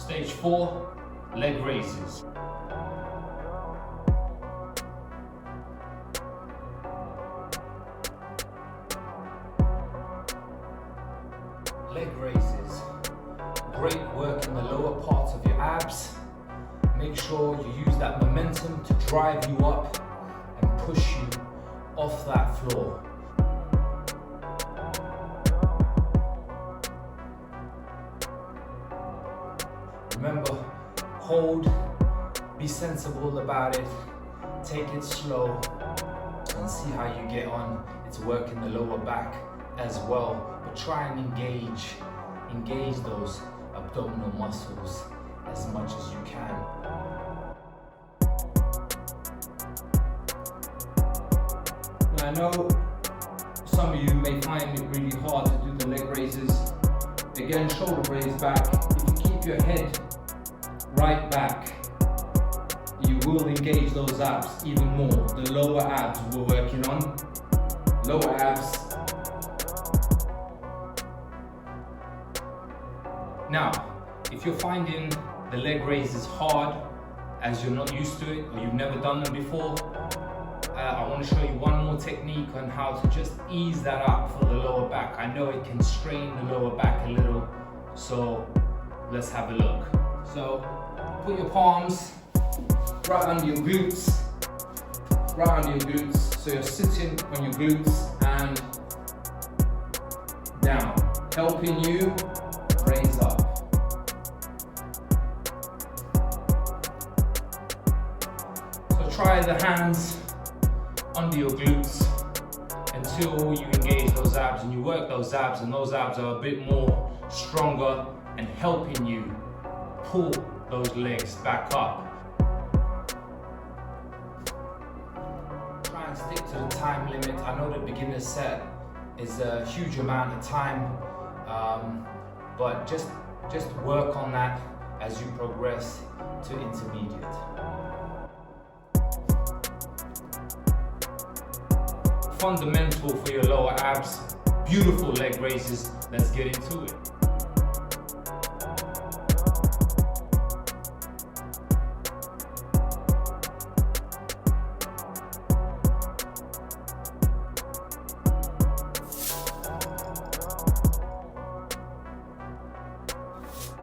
Stage 4, leg raises. Leg raises. Great work in the lower parts of your abs. Make sure you use that momentum to drive you up and push you off that floor. Remember, hold, be sensible about it, take it slow, and see how you get on. It's working the lower back as well, but try and engage those abdominal muscles as much as you can. Now, I know some of you may find it really hard to do the leg raises. Again, shoulder raise back. If you keep your head right back, you will engage those abs even more. The lower abs we're working on. Lower abs. Now, if you're finding the leg raises hard, as you're not used to it or you've never done them before, I want to show you one more technique on how to just ease that up for the lower back. I know it can strain the lower back a little, so let's have a look. So put your palms right under your glutes, so you're sitting on your glutes and down, helping you raise up. So try the hands under your glutes until you engage those abs and you work those abs, and those abs are a bit more stronger and helping you pull those legs back up. Try and stick to the time limit. I know the beginner set is a huge amount of time, but just work on that as you progress to intermediate. Fundamental for your lower abs, beautiful leg raises. Let's get into it.